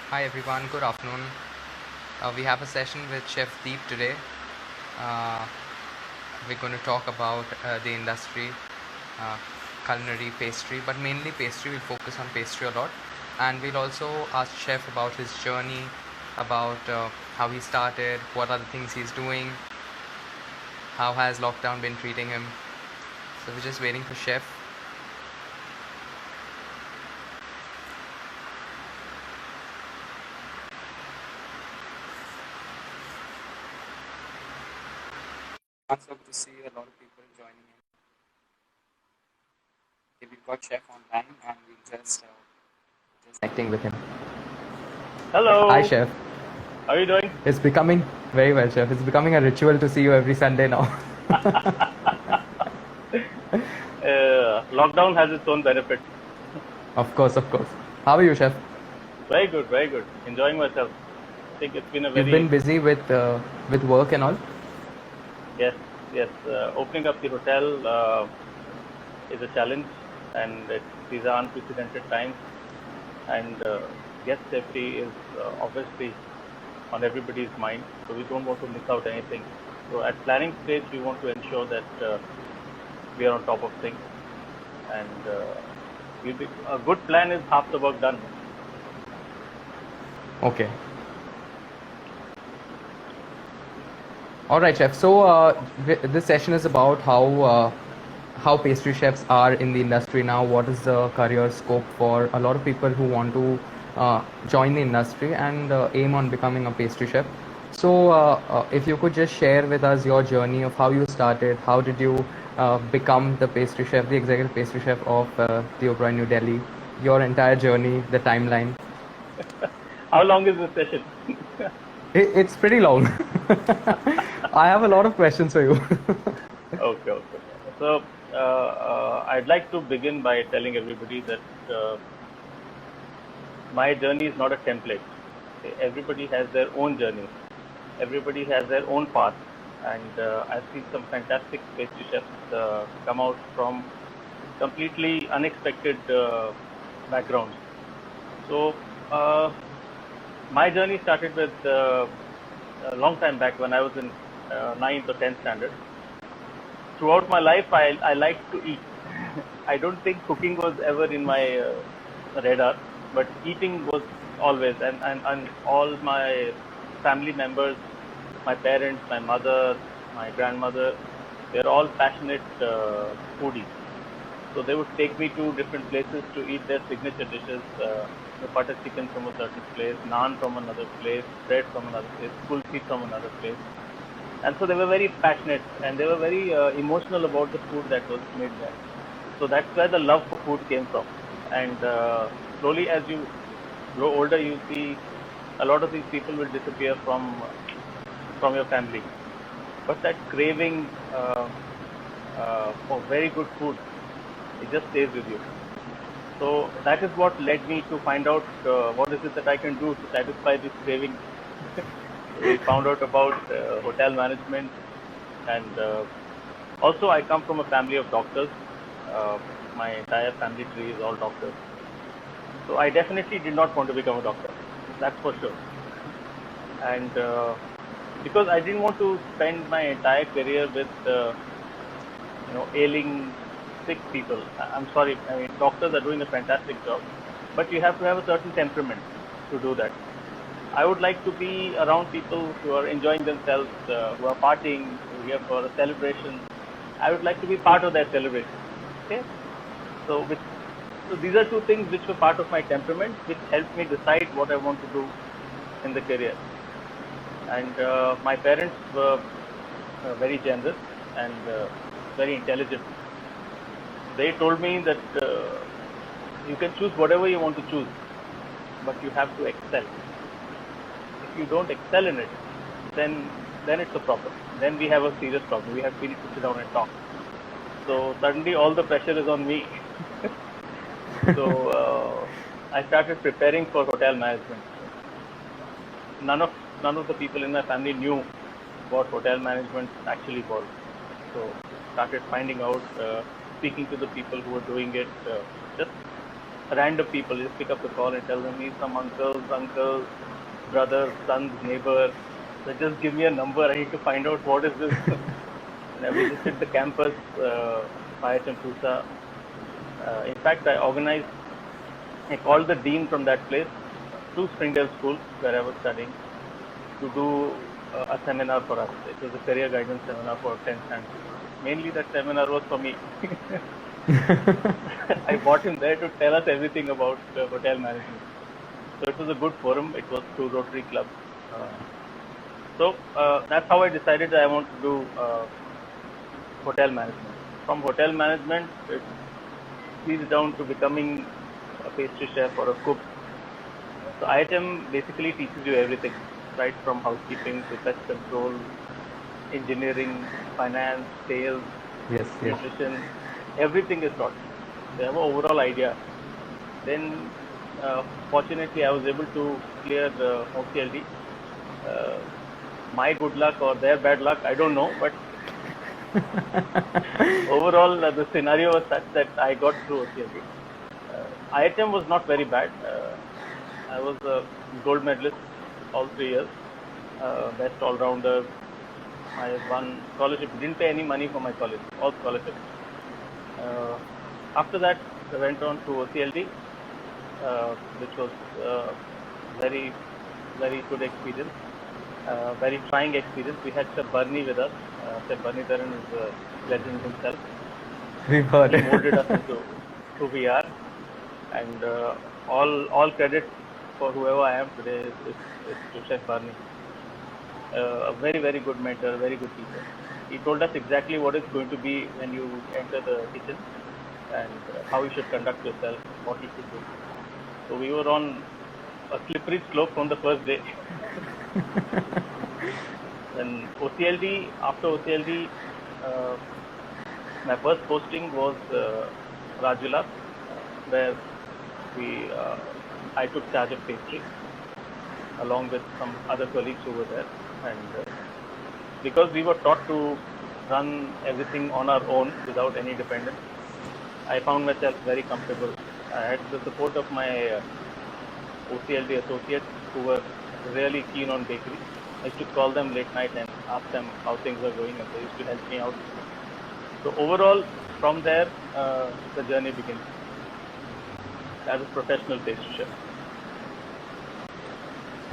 Hi everyone, good afternoon. We have a session with Chef Deep today. Uh, we're going to talk about the industry, uh, culinary, pastry, but mainly pastry. We'll focus on pastry a lot. And we'll also ask Chef about his journey, about how he started, what are the things he's doing, how has lockdown been treating him. So we're just waiting for Chef. So good to see a lot of people joining in. Okay, we've got Chef online and we'll just connecting with him. Hi, Hello, Chef. how are you doing? It's becoming very well, Chef. It's becoming a ritual to see you every Sunday now. Lockdown has its own benefits. Of course, of course. How are you, Chef? Very good, very good. Enjoying myself. I think it's been a You've been very, busy with work and all. yes, yes. Opening up the hotel is a challenge, and these are unprecedented times. And guest safety is obviously on everybody's mind, so we don't want to miss out anything. So at planning stage, we want to ensure that we are on top of things, and a good plan is half the work done. Okay. All right, Chef. So this session is about how pastry chefs are in the industry now. What is the career scope for a lot of people who want to join the industry and aim on becoming a pastry chef? So if you could just share with us your journey of how you started, how did you become the pastry chef, the executive pastry chef of the Oberoi New Delhi, your entire journey, the timeline. How long is the session? It's pretty long. I have a lot of questions for you. Okay, okay. So I'd like to begin by telling everybody that my journey is not a template. Okay? Everybody has their own journey. Everybody has their own path, and I've seen some fantastic pastry chefs come out from completely unexpected backgrounds. So my journey started with a long time back when I was in ninth or 10th standard. Throughout my life, I like to eat. I don't think cooking was ever in my radar, but eating was always. And all my family members, my parents, my mother, my grandmother, they're all passionate foodies. So they would take me to different places to eat their signature dishes. Butter chicken from a certain place, naan from another place, bread from another place, kulfi from another place. And so they were very passionate and they were very emotional about the food that was made there. So that's where the love for food came from. And slowly, as you grow older, you see a lot of these people will disappear from your family. But that craving for very good food, it just stays with you. So that is what led me to find out what is it that I can do to satisfy this craving. We found out about hotel management, and also I come from a family of doctors. Uh, my entire family tree is all doctors. So I definitely did not want to become a doctor. That's for sure. And because I didn't want to spend my entire career with ailing sick people. I'm sorry. I mean, doctors are doing a fantastic job, but you have to have a certain temperament to do that. I would like to be around people who are enjoying themselves, who are partying, who are here for a celebration. I would like to be part of that celebration. Okay, so so these are two things which were part of my temperament, which helped me decide what I want to do in the career. And my parents were very generous and very intelligent. They told me that you can choose whatever you want to choose, but you have to excel. If you don't excel in it, then it's a problem. Then we have a serious problem. We need to sit down and talk. So suddenly all the pressure is on me. So I started preparing for hotel management. None of the people in my family knew what hotel management actually was. So started finding out, speaking to the people who were doing it, just random people. You just pick up the call and tell them, need some uncles, brothers, sons, neighbor. So just give me a number. I need to find out what is this. And I visited the campus, IIM Pusa. In fact, I called the dean from that place to Springdale School where I was studying to do a seminar for us. It was a career guidance seminar for 10th standard. Mainly that seminar was for me. I brought him there to tell us everything about hotel management. So it was a good forum. It was through Rotary Club. So that's how I decided that I want to do hotel management. From hotel management, it leads down to becoming a pastry chef or a cook. So IIM basically teaches you everything, right from housekeeping to pest control, engineering, finance, sales, Yes, yes. nutrition, everything is taught. They have an overall idea. Then, fortunately, I was able to clear the OCLD. My good luck or their bad luck, I don't know, but overall, the scenario was such that I got through OCLD. IIM was not very bad. I was a gold medalist all 3 years, best all-rounder. I won scholarship. Didn't pay any money for my college, all scholarships. After that, I went on to OCLD, which was very, very good experience, very trying experience. We had Chef Barney with us. Chef Barney Dharan is a legend himself. We've heard He it. molded us into who we are, and all credit for whoever I am today is to Chef Barney. A very, very good mentor, very good teacher. He told us exactly what it's going to be when you enter the kitchen and how you should conduct yourself, what you should do. So we were on a slippery slope from the first day. Then OCLD, after OCLD, my first posting was Rajula, where I took charge of pastry along with some other colleagues who were there. And because we were taught to run everything on our own without any dependence, I found myself very comfortable. I had the support of my OCLD associates who were really keen on bakery. I used to call them late night and ask them how things were going, and they used to help me out. So overall, from there, the journey begins as a professional pastry chef.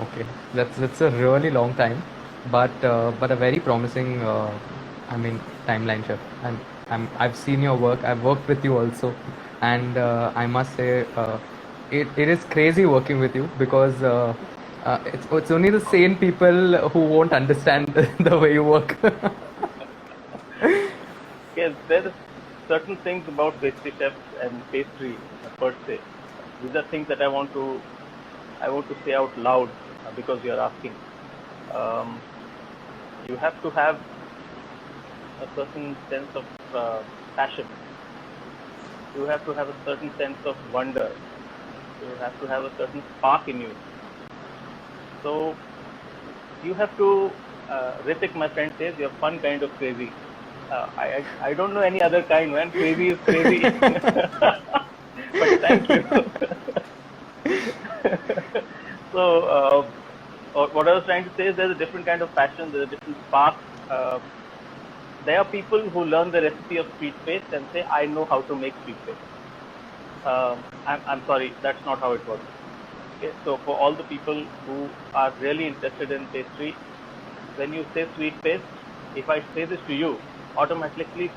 Okay, that's a really long time, but a very promising, timeline, chef. And I've seen your work. I've worked with you also, and I must say, it is crazy working with you because it's only the sane people who won't understand the way you work. Yes, there are certain things about pastry chefs and pastry per se. These are things that I want to say out loud because you are asking. You have to have a certain sense of passion. You have to have a certain sense of wonder. You have to have a certain spark in you. So you have to, Ritik, my friend says, you're fun kind of crazy. I don't know any other kind, man. Crazy is crazy. But thank you. So what I was trying to say is there's a different kind of passion, there's a different spark. There are people who learn the recipe of sweet paste and say, I know how to make sweet paste. I'm sorry, that's not how it works. Okay, so for all the people who are really interested in pastry, when you say sweet paste, if I say this to you, automatically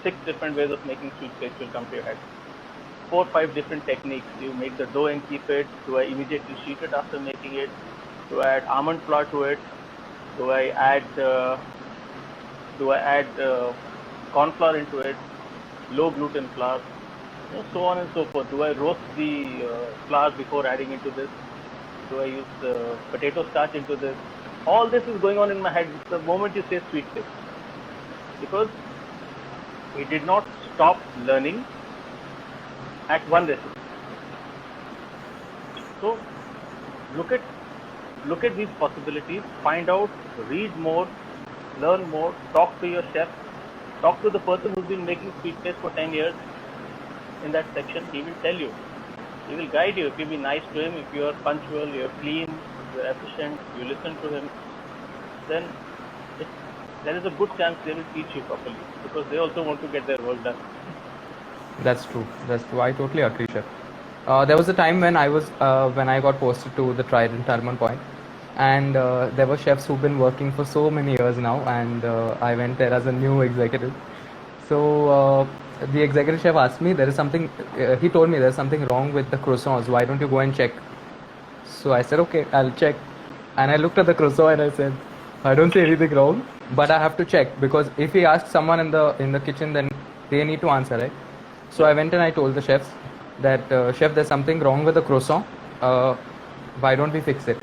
6 different ways of making sweet paste will come to your head. 4 or 5 different techniques. You make the dough and keep it. Do I immediately sheet it after making it? Do I add almond flour to it? Do I add corn flour into it? Low gluten flour? So on and so forth. Do I roast the flour before adding into this? Do I use potato starch into this? All this is going on in my head the moment you say sweet paste. Because we did not stop learning at one recipe. So look at these possibilities, find out, read more, learn more, talk to your chef, talk to the person who's been making sweet paste for 10 years in that section. He will tell you He will guide you if you be nice to him, if you are punctual, you are clean, you are efficient, you listen to him, then there is a good chance they will teach you properly because they also want to get their work done. That's true. That's true. I totally agree, chef. There was a time when when I got posted to the Trident Almond Point, and there were chefs who've been working for so many years now, and I went there as a new executive. So the executive chef asked me, there is something. He told me there's something wrong with the croissants. Why don't you go and check? So I said, okay, I'll check. And I looked at the croissant and I said, I don't see anything wrong, but I have to check because if he asks someone in the kitchen, then they need to answer, right? So I went and I told the chefs that chef, there's something wrong with the croissant. Why don't we fix it?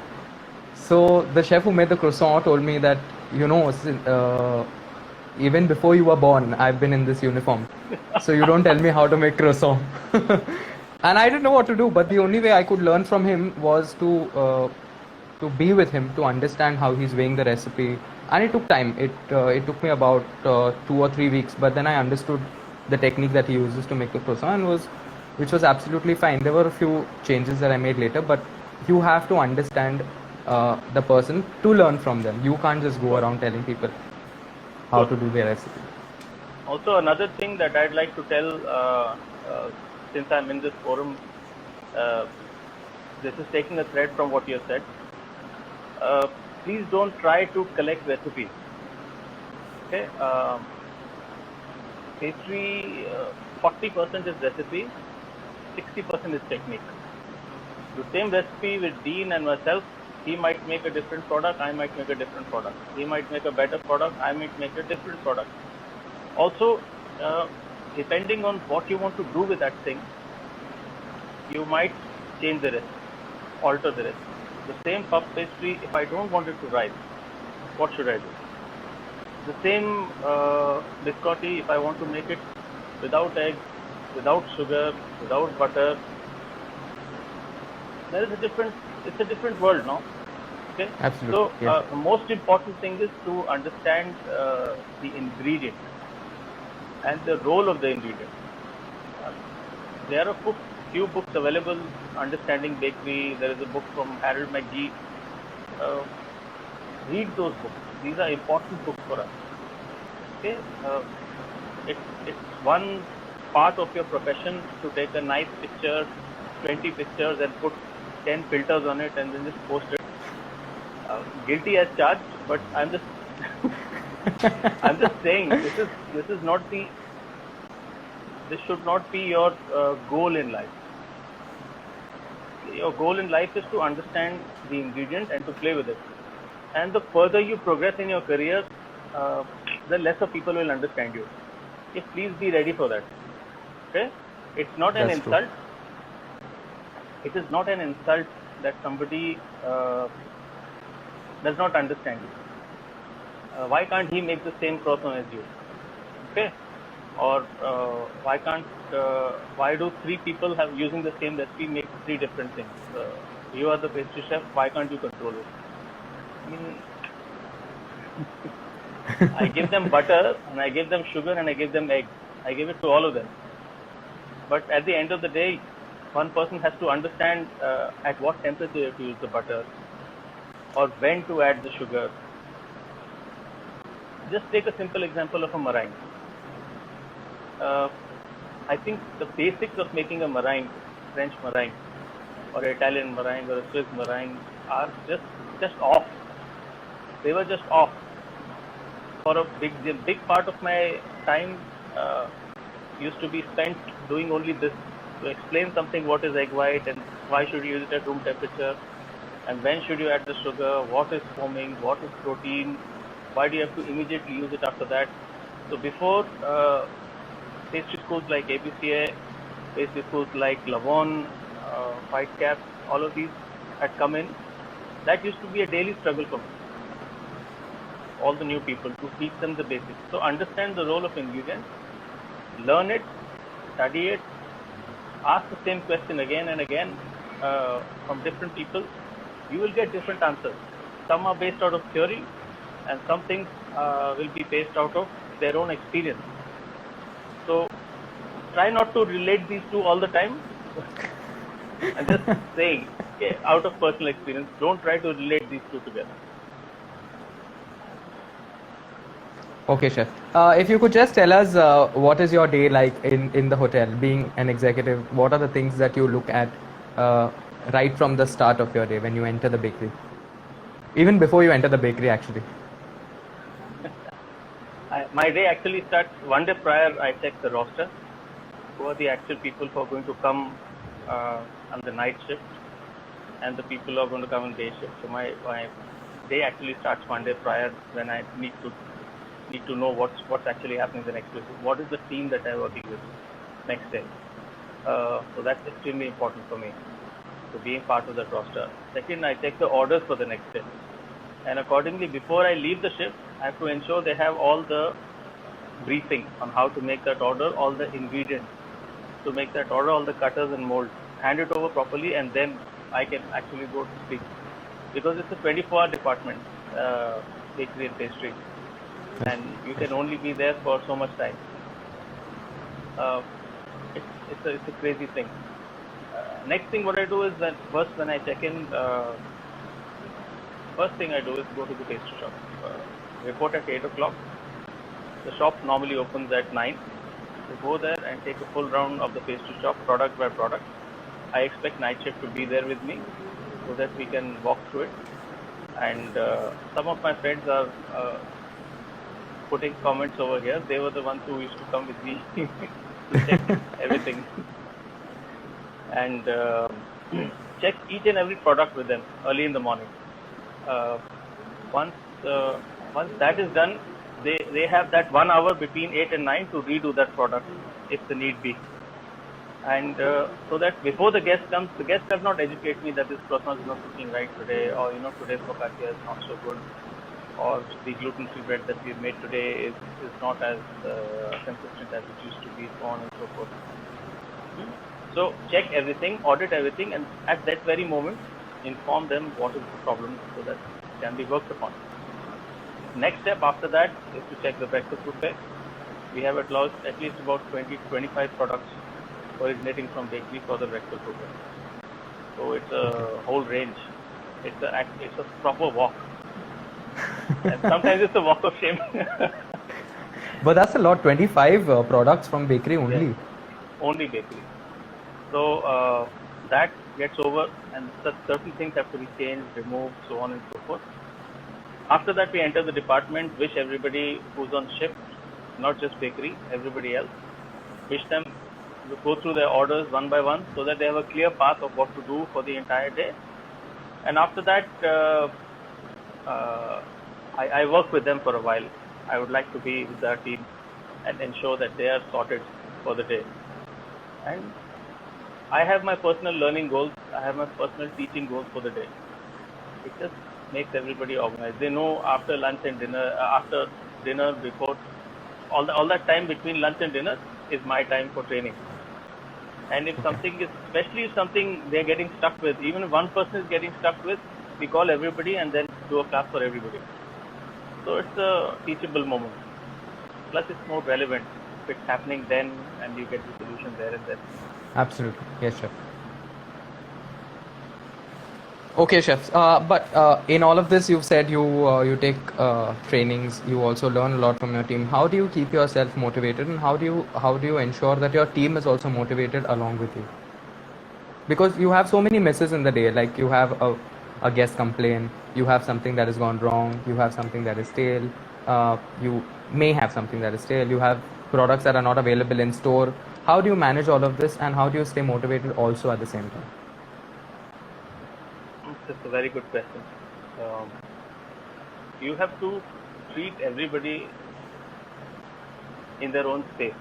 So the chef who made the croissant told me that even before you were born, I've been in this uniform. So you don't tell me how to make croissant. And I didn't know what to do, but the only way I could learn from him was to be with him, to understand how he's weighing the recipe. And it took time. It took me about 2 or 3 weeks, but then I understood the technique that he uses to make the croissant, which was absolutely fine. There were a few changes that I made later, but you have to understand the person to learn from them. You can't just go around telling people how to do their recipe. Also, another thing that I'd like to tell, since I'm in this forum, this is taking a thread from what you have said. Please don't try to collect recipes. Okay, pastry, 40% is recipe, 60% is technique. The same recipe with Dean and myself, he might make a different product, I might make a different product. He might make a better product, I might make a different product. Also, depending on what you want to do with that thing, you might change the recipe, alter the recipe. The same puff pastry, if I don't want it to rise, what should I do? The same biscotti, if I want to make it without eggs, without sugar, without butter, there is it's a different world now. Okay? Absolutely. So Yes. the most important thing is to understand the ingredient and the role of the ingredient. There are few books available, Understanding Bakery. There is a book from Harold McGee. Read those books. These are important books for us. Okay, it's one part of your profession to take a nice picture, 20 pictures, and put 10 filters on it, and then just post it. Guilty as charged, but I'm just I'm just saying this is not this should not be your goal in life. Your goal in life is to understand the ingredient and to play with it. And the further you progress in your career, the lesser people will understand you. Okay, please be ready for that. Okay, it's not an That's true. insult. It is not an insult that somebody does not understand you. Why can't he make the same croissant as you? Okay, or why do three people using the same recipe make three different things? You are the pastry chef. Why can't you control it? I mean, I give them butter and I give them sugar and I give them eggs. I give it to all of them. But at the end of the day, one person has to understand at what temperature you have to use the butter or when to add the sugar. Just take a simple example of a meringue. I think the basics of making a meringue, French meringue or Italian meringue or a Swiss meringue, are just off. They were just off. For a big part of my time used to be spent doing only this, to explain something, what is egg white and why should you use it at room temperature, and when should you add the sugar, what is foaming, what is protein, why do you have to immediately use it after that. So before pastry schools like ABCA, pastry schools like Lavon, Whitecap, all of these had come in, that used to be a daily struggle for me. All the new people, to teach them the basics. So understand the role of ingredients, learn it, study it, ask the same question again and again from different people. You will get different answers. Some are based out of theory and some things will be based out of their own experience. So try not to relate these two all the time. I'm just saying, okay, out of personal experience, don't try to relate these two together. Okay, chef. If you could just tell us what is your day like in the hotel, being an executive, what are the things that you look at right from the start of your day when you enter the bakery? Even before you enter the bakery, actually. My day actually starts one day prior. I check the roster. Who are the actual people who are going to come on the night shift, and the people who are going to come on day shift. So my day actually starts one day prior, when I need to know what's actually happening the next week. What is the team that I'm working with next day? So that's extremely important for me, to being part of that roster. Second, I check the orders for the next day, and accordingly, before I leave the shift, I have to ensure they have all the briefing on how to make that order, all the ingredients to make that order, all the cutters and molds, hand it over properly, and then I can actually go to speak, because it's a 24-hour department, bakery and pastry, and you can only be there for so much time. It's a crazy thing. Next thing what I do is that first when I check in, first thing I do is go to the pastry shop. Report at 8 o'clock. The shop normally opens at 9. So go there and take a full round of the pastry shop, product by product. I expect night shift to be there with me, so that we can walk through it. And some of my friends are putting comments over here. They were the ones who used to come with me to check everything. And check each and every product with them early in the morning. Once that is done, they have that 1 hour between 8 and 9 to redo that product if the need be. And so that before the guest comes, the guest does not educate me that this croissant is not cooking right today, or today's focaccia is not so good, or the gluten-free bread that we've made today is not as consistent as it used to be, so on and so forth. So check everything, audit everything, and at that very moment, inform them what is the problem, so that it can be worked upon. Next step after that is to check the breakfast buffet. We have at least about 20 to 25 products originating from bakery for the breakfast buffet. So it's a whole range. It's a proper walk. And sometimes it's a walk of shame. But that's a lot, 25 products from bakery only. Yes, only bakery. So that gets over, and certain things have to be changed, removed, so on and so forth. After that, we enter the department, wish everybody who's on shift, not just bakery, everybody else, wish them to go through their orders one by one, so that they have a clear path of what to do for the entire day. And after that, I work with them for a while. I would like to be with our team and ensure that they are sorted for the day. And I have my personal learning goals. I have my personal teaching goals for the day. It just makes everybody organized. They know after lunch and dinner, after dinner, before, all that time between lunch and dinner is my time for training. And if something is, especially if something they're getting stuck with, even if one person is getting stuck with, we call everybody and then do a class for everybody. So it's a teachable moment. Plus it's more relevant if it's happening then and you get the solution there and then. Absolutely. Yes, chef. Okay, chefs. But in all of this, you've said you take trainings. You also learn a lot from your team. How do you keep yourself motivated, and how do you ensure that your team is also motivated along with you? Because you have so many misses in the day. Like you have a guest complaint, you have something that has gone wrong, you have something that is stale, you may have something that is stale, you have products that are not available in store. How do you manage all of this, and how do you stay motivated also at the same time? That's a very good question. You have to treat everybody in their own space.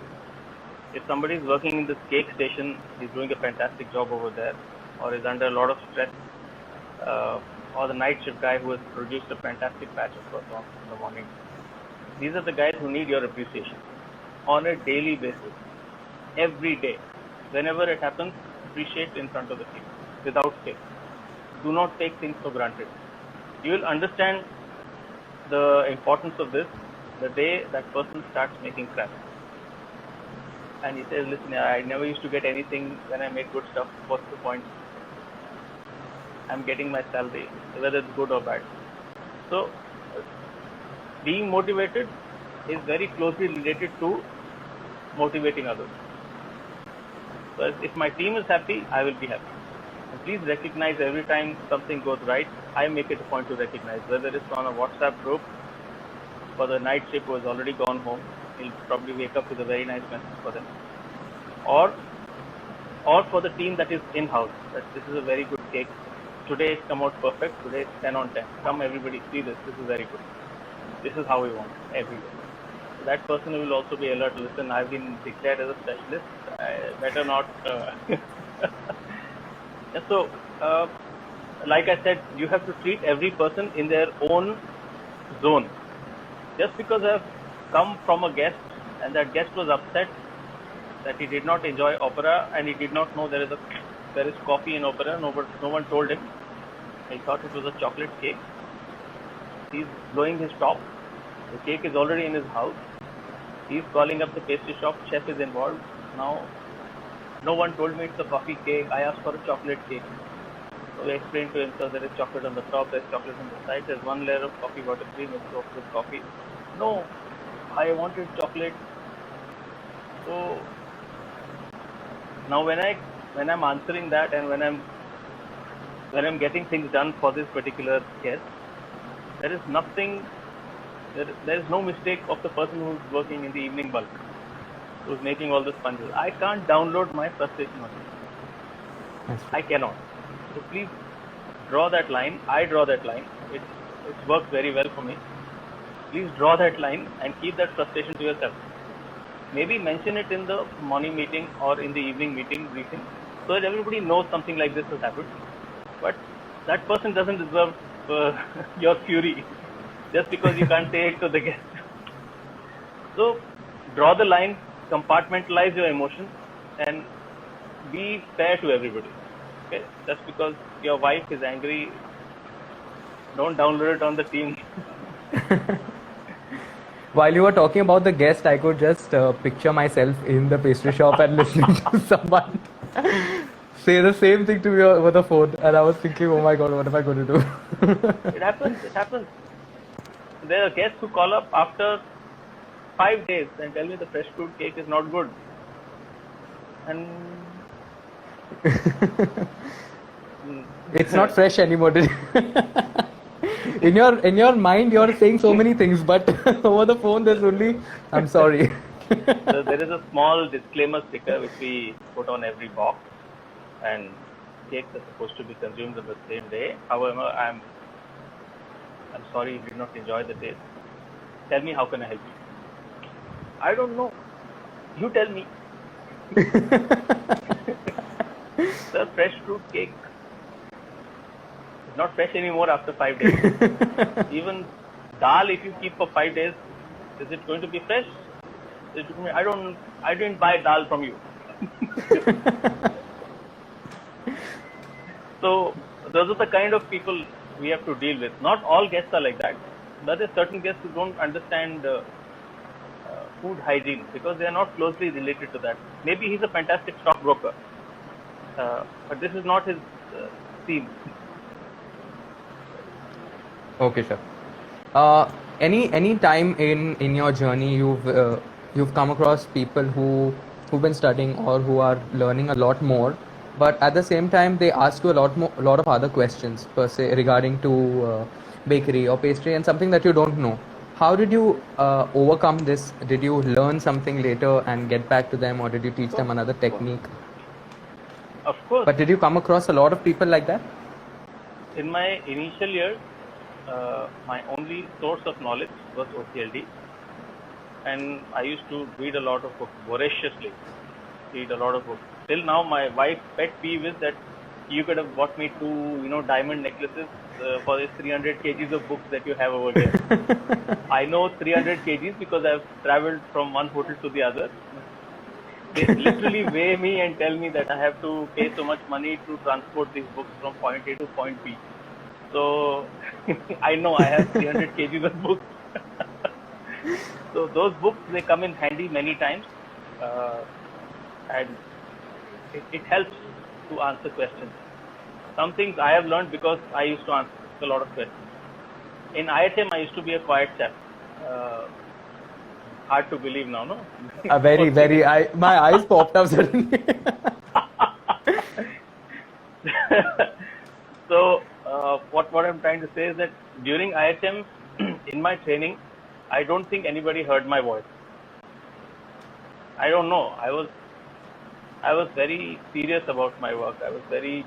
If somebody is working in this cake station, he's doing a fantastic job over there, or is under a lot of stress, or the night shift guy who has produced a fantastic batch of croissants in the morning. These are the guys who need your appreciation on a daily basis, every day. Whenever it happens, appreciate in front of the team without fail. Do not take things for granted. You will understand the importance of this the day that person starts making crap. And he says, listen, I never used to get anything when I made good stuff. What's the point? I'm getting my salary, whether it's good or bad. So being motivated is very closely related to motivating others. So if my team is happy, I will be happy. And please recognize every time something goes right. I make it a point to recognize, whether it's on a WhatsApp group for the night shift who has already gone home. He'll probably wake up with a very nice message for them. Or for the team that is in-house, that this is a very good cake. Today it's come out perfect. Today it's 10 on 10. Come everybody, see this. This is very good. This is how we want every day. So that person will also be alert. Listen, I've been declared as a specialist. I better not. So, like I said, you have to treat every person in their own zone. Just because I've come from a guest and that guest was upset that he did not enjoy opera and he did not know there is coffee in opera. No one told him. He thought it was a chocolate cake. He's blowing his top. The cake is already in his house. He's calling up the pastry shop. Chef is involved. Now, no one told me it's a coffee cake. I asked for a chocolate cake. So we explained to him, sir, there is chocolate on the top, there's chocolate on the side, there's one layer of coffee buttercream mixed with coffee. No, I wanted chocolate. So now when I'm answering that and when I'm getting things done for this particular guest, there is nothing. There is no mistake of the person who's working in the evening bulb, who's making all the sponges. I can't download my frustration on it. I cannot. So please draw that line. I draw that line. It works very well for me. Please draw that line and keep that frustration to yourself. Maybe mention it in the morning meeting or in the evening meeting briefing so that everybody knows something like this has happened. But that person doesn't deserve your fury just because you can't say it to the guest. So draw the line, compartmentalize your emotions, and be fair to everybody. Okay? Just because your wife is angry, don't download it on the team. While you were talking about the guest, I could just picture myself in the pastry shop and listening to someone say the same thing to me over the phone, and I was thinking, oh my god, what am I going to do? It happens. There are guests who call up after 5 days and tell me the fresh fruit cake is not good. And It's not fresh anymore. In your mind, you're saying so many things, but over the phone, there's only, I'm sorry. So there is a small disclaimer sticker which we put on every box, and cakes are supposed to be consumed on the same day. However, I'm sorry you did not enjoy the taste. Tell me, how can I help you? I don't know. You tell me. The fresh fruit cake is not fresh anymore after 5 days. Even dal, if you keep for 5 days, is it going to be fresh? I didn't buy dal from you. So those are the kind of people we have to deal with. Not all guests are like that. But there are certain guests who don't understand food hygiene because they are not closely related to that. Maybe he's a fantastic stockbroker, but this is not his theme. Okay, sure. Any time in your journey you've come across people who've been studying or who are learning a lot more, but at the same time they ask you a lot of other questions per se regarding to bakery or pastry and something that you don't know. How did you overcome this? Did you learn something later and get back to them, or did you teach them another technique? Of course. But did you come across a lot of people like that? In my initial years, my only source of knowledge was OCLD, and I used to read a lot of books, voraciously read a lot of books. Till now, my wife's pet peeve is that you could have bought me 2 diamond necklaces for these 300 kgs of books that you have over here. I know 300 kgs because I've traveled from one hotel to the other. They literally weigh me and tell me that I have to pay so much money to transport these books from point A to point B. So I know I have 300 kgs of books. So those books, they come in handy many times, and it helps to answer questions. some things I have learned because I used to answer a lot of questions. In IHM, I used to be a quiet chap. Hard to believe now, no? Very. My eyes popped up suddenly. So, what I'm trying to say is that during IHM, in my training, I don't think anybody heard my voice. I don't know. I was very serious about my work. I was very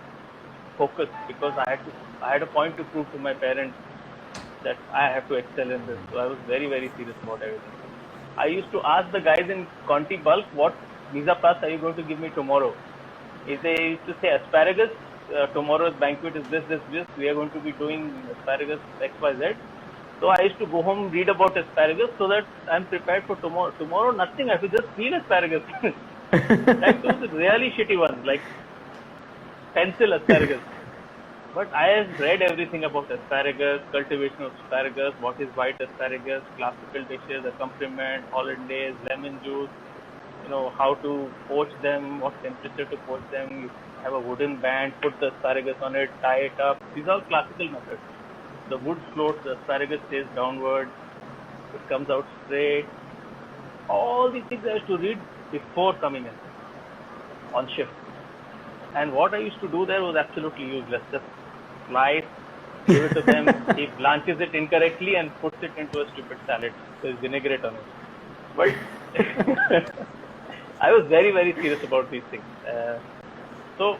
focused because I had a point to prove to my parents that I have to excel in this. So I was very, very serious about everything. I used to ask the guys in Conti Bulk, what visa pass are you going to give me tomorrow? If they used to say asparagus, tomorrow's banquet is this, we are going to be doing asparagus XYZ. So I used to go home, read about asparagus so that I'm prepared for tomorrow. Tomorrow, nothing, I have to just peel asparagus. Like those really shitty ones, like pencil asparagus. But I have read everything about asparagus, cultivation of asparagus, what is white asparagus, classical dishes, accompaniment, hollandaise, lemon juice, how to poach them, what temperature to poach them. You have a wooden band, put the asparagus on it, tie it up. These are all classical methods. The wood floats, the asparagus stays downward, it comes out straight. All these things I used to read before coming in on shift. And what I used to do there was absolutely useless. Just slice, give it to them. He blanches it incorrectly and puts it into a stupid salad. There's vinaigrette on it. But I was very, very serious about these things. So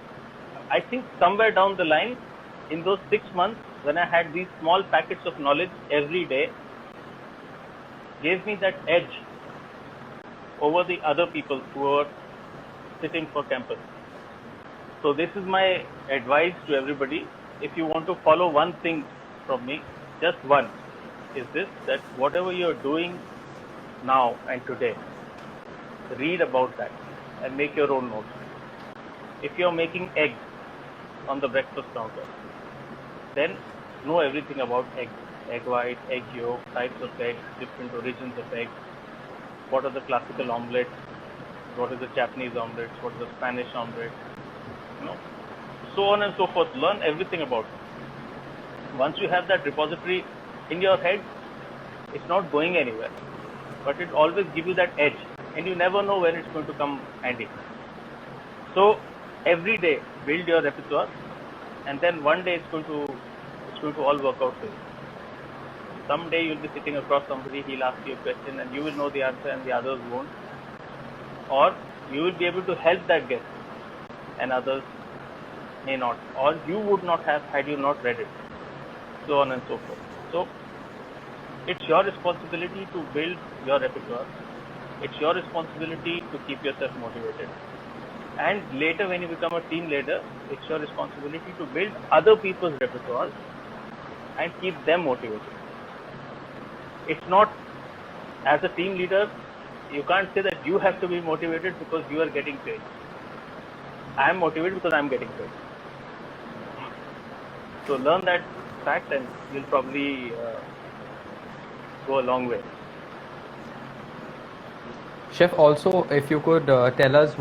I think somewhere down the line, in those 6 months, when I had these small packets of knowledge every day, gave me that edge over the other people who were sitting for campus. So this is my advice to everybody. If you want to follow one thing from me, just one, is this, that whatever you're doing now and today, read about that and make your own notes. If you're making eggs on the breakfast counter, then know everything about eggs. Egg white, egg yolk, types of eggs, different origins of eggs, what are the classical omelets, what is the Japanese omelets, what is the Spanish omelette, so on and so forth. Learn everything about it. Once you have that repository in your head, it's not going anywhere, but it always gives you that edge, and you never know when it's going to come handy. So every day build your repertoire, and then one day it's going to all work out for you. Someday you'll be sitting across somebody, he'll ask you a question and you will know the answer and the others won't, or you will be able to help that guest and others may not, or you would not have had you not read it, so on and so forth. So it's your responsibility to build your repertoire. It's your responsibility to keep yourself motivated. And later when you become a team leader, it's your responsibility to build other people's repertoire and keep them motivated. It's not, as a team leader, you can't say that you have to be motivated because you are getting paid. I am motivated because I am getting paid. So learn that fact and you'll probably go a long way. Chef, also, if you could tell us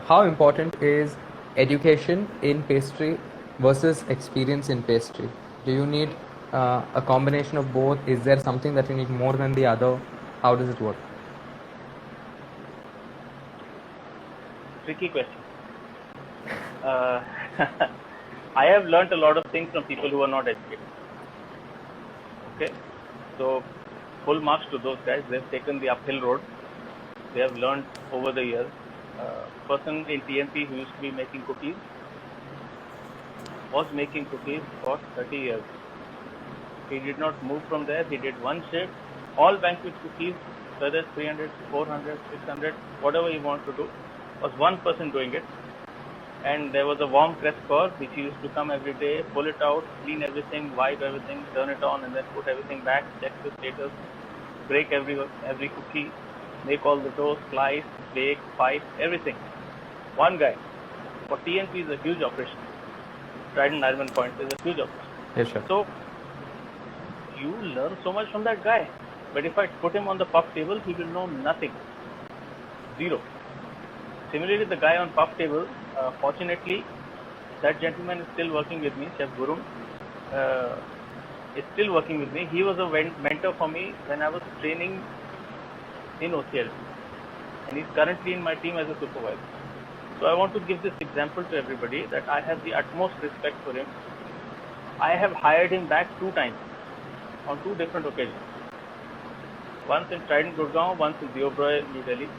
how important is education in pastry versus experience in pastry? Do you need a combination of both? Is there something that you need more than the other? How does it work? Tricky question. I have learnt a lot of things from people who are not educated. Okay, so full marks to those guys. They've taken the uphill road. They have learned over the years. Person in TNP who used to be making cookies was making cookies for 30 years. He did not move from there. He did one shift. All banquet cookies, whether it's 300, 400, 600, whatever you want to do, was one person doing it. And there was a warm press curve which he used to come every day, pull it out, clean everything, wipe everything, turn it on, and then put everything back, check the status, break every cookie, make all the dough, slice, bake, pipe, everything. One guy. For TNP is a huge operation. Trident Ironman Point is a huge operation. Yes, sir. So you learn so much from that guy. But if I put him on the puff table, he will know nothing. Zero. Similarly, the guy on puff table, fortunately, That gentleman is still working with me, Chef Gurung. Is still working with me. He was a mentor for me when I was training in OCL, and he's currently in my team as a supervisor. So I want to give this example to everybody that I have the utmost respect for him. I have hired him back 2 times on 2 different occasions. Once in Trident Gurgaon, once in the Oberoi, New Delhi,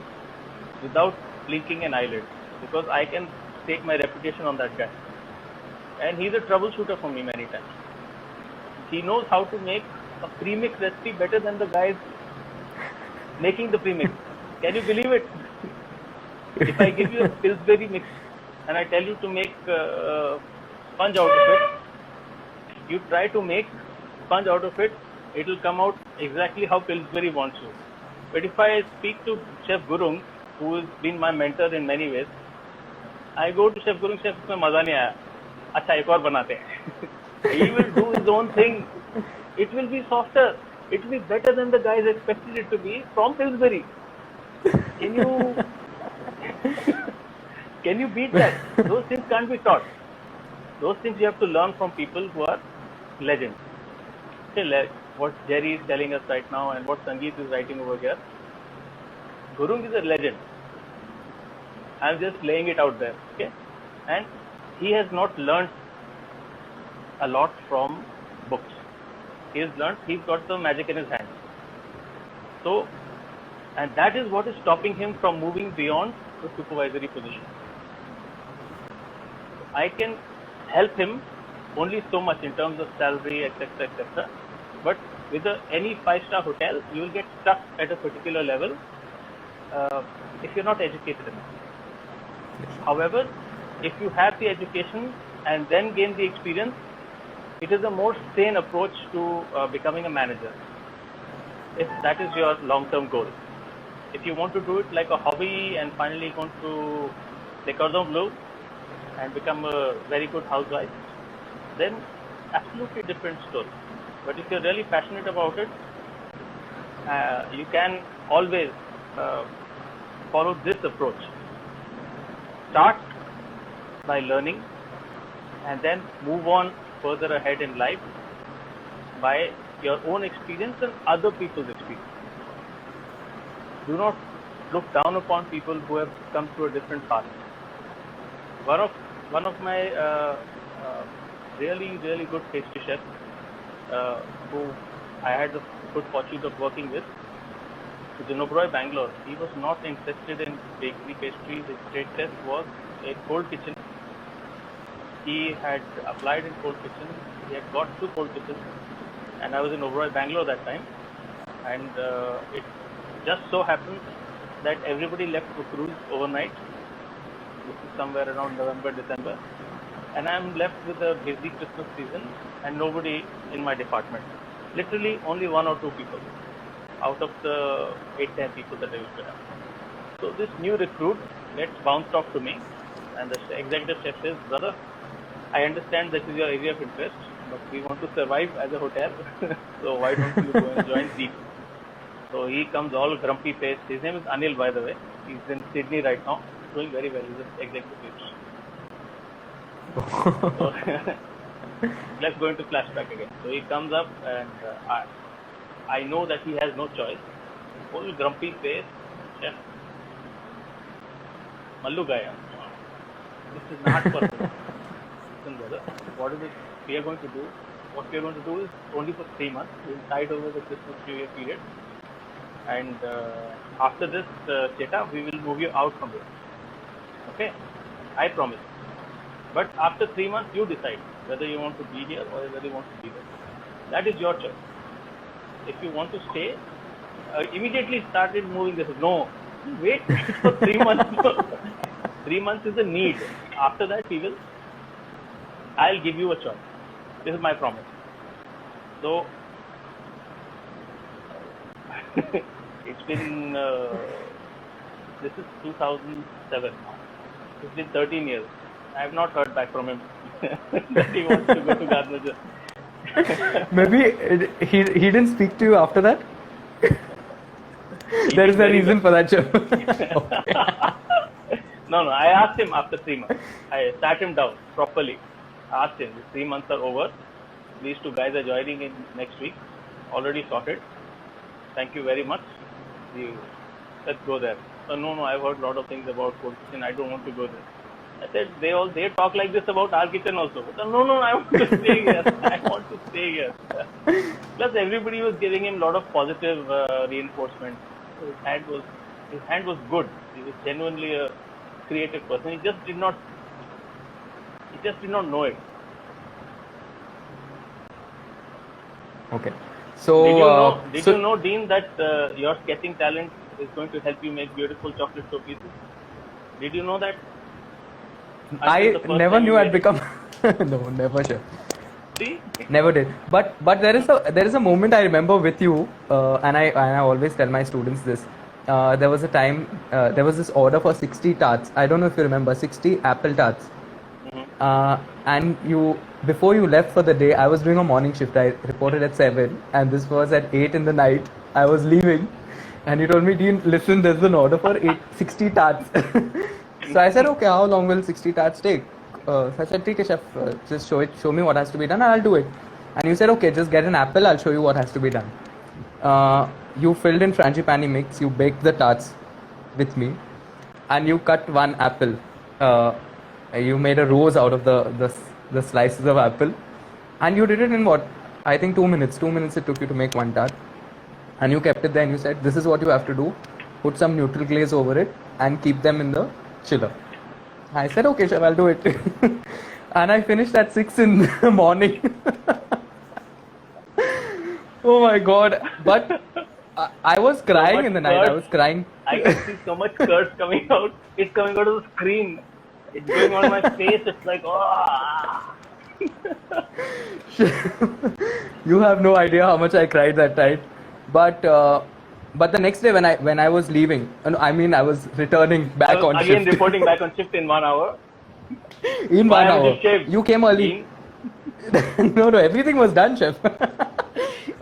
without blinking an eyelid, because I can take my reputation on that guy. And he's a troubleshooter for me many times. He knows how to make a premix recipe better than the guys making the premix. Can you believe it? If I give you a Pillsbury mix and I tell you to make sponge out of it, you try to make sponge out of it, it will come out exactly how Pillsbury wants you. But if I speak to Chef Gurung, who has been my mentor in many ways, I go to Chef Gurung, Chef, इसमें मजा नहीं आया, अच्छा एक और बनाते हैं. He will do his own thing. It will be softer. It will be better than the guys expected it to be from Pillsbury. Can you beat that? Those things can't be taught. Those things you have to learn from people who are legends. What Jerry is telling us right now and what Sangeet is writing over here. Gurung is a legend. I'm just laying it out there. Okay? And he has not learned a lot from books. He's got the magic in his hand. So, and that is what is stopping him from moving beyond the supervisory position. I can help him only so much in terms of salary, etc., etc. But with any 5-star hotel, you will get stuck at a particular level if you're not educated enough. However, if you have the education and then gain the experience, it is a more sane approach to becoming a manager, if that is your long-term goal. If you want to do it like a hobby and finally going to take cordon bleu and become a very good housewife, then absolutely different story. But if you're really passionate about it, you can always follow this approach. Start by learning and then move on further ahead in life by your own experience and other people's experience. Do not look down upon people who have come through a different path. One of my really good pastry chefs who I had the good fortune of working with, in Oberoi, Bangalore, he was not interested in bakery pastries. His trade test was a cold kitchen. He had applied in cold kitchen. He had got to cold kitchen, and I was in Oberoi, Bangalore that time. And it just so happened that everybody left for cruise overnight. This is somewhere around November, December, and I'm left with a busy Christmas season and nobody in my department. Literally only 1 or 2 people out of the 8-10 people that I used to have. So this new recruit gets bounced off to me, and the executive chef says, "Brother, I understand this is your area of interest, but we want to survive as a hotel, so why don't you go and join Deep?" So he comes all grumpy faced. His name is Anil, by the way. He's in Sydney right now, doing very well. He's an executive. So, let's go into flashback again. So he comes up, and I know that he has no choice. Full grumpy face, chef. Mallu Gaya. This is not possible. Listen, brother, what is it we are going to do? What we are going to do is only for 3 months. We'll tide over the Christmas New Year period. And after this Cheta, we will move you out from here. Okay? I promise. But after 3 months, you decide whether you want to be here or whether you want to be there. That is your choice. If you want to stay, immediately started moving this. No, wait for 3 months. 3 months is a need. After that, I'll give you a choice. This is my promise. So, it's been, this is 2007. It's been 13 years. I have not heard back from him that he wants to go to Gardner. Maybe he didn't speak to you after that? There is a reason for that, chef. No, I asked him after 3 months. I sat him down properly. I asked him, the 3 months are over. These two guys are joining in next week. Already sorted. Thank you very much. Let's go there. No, I've heard a lot of things about Cold Kitchen. I don't want to go there. I said, they talk like this about our kitchen also. But no, I want to stay here. I want to stay here. Plus, everybody was giving him a lot of positive reinforcement. His hand was good. He was genuinely a creative person. He just did not know it. Okay. So, did you know, Dean, that your sketching talent is going to help you make beautiful chocolate toe pieces? Did you know that? I never knew I'd become. No, never, Chef. See? Never did. But there is a moment I remember with you, and I always tell my students this. There was a time, there was this order for 60 tarts. I don't know if you remember, 60 apple tarts. And before you left for the day, I was doing a morning shift. I reported at 7, and this was at 8 in the night. I was leaving, and you told me, Dean, listen, there's an order for 60 tarts. So I said, okay, how long will 60 tarts take? So I said, okay, chef, just show me what has to be done, and I'll do it. And you said, okay, just get an apple, I'll show you what has to be done. You filled in frangipani mix, you baked the tarts with me, and you cut one apple. You made a rose out of the slices of apple, and you did it in what? I think 2 minutes. 2 minutes it took you to make one tart. And you kept it there and you said, this is what you have to do. Put some neutral glaze over it and keep them in the chiller. I said, okay, chef, I'll do it. And I finished at 6 in the morning. Oh my God. But I was crying in the night. I was crying. I can see so much curse coming out. It's coming out of the screen. It's going on my face. It's like, oh. You have no idea how much I cried that night. But the next day when I was leaving, I was returning back on shift. Again reporting back on shift in 1 hour. In 1 hour. You came early. No, everything was done, chef.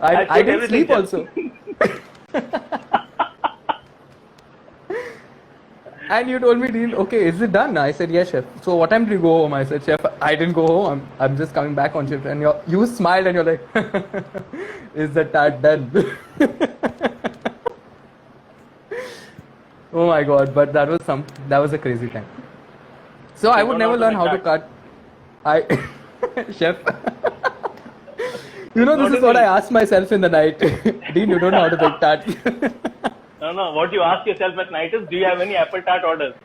I didn't sleep chef. Also. And you told me, Dean, okay, is it done? I said, yes, chef. So what time did you go home? I said, chef, I didn't go home. I'm just coming back on shift. And you smiled and you're like, is the tart done? Oh my God, but that was a crazy time. So I would never learn how to cut. Chef, this is what I asked myself in the night. Dean, you don't know how to make tarts. No. What you ask yourself at night is, do you have any apple tart orders?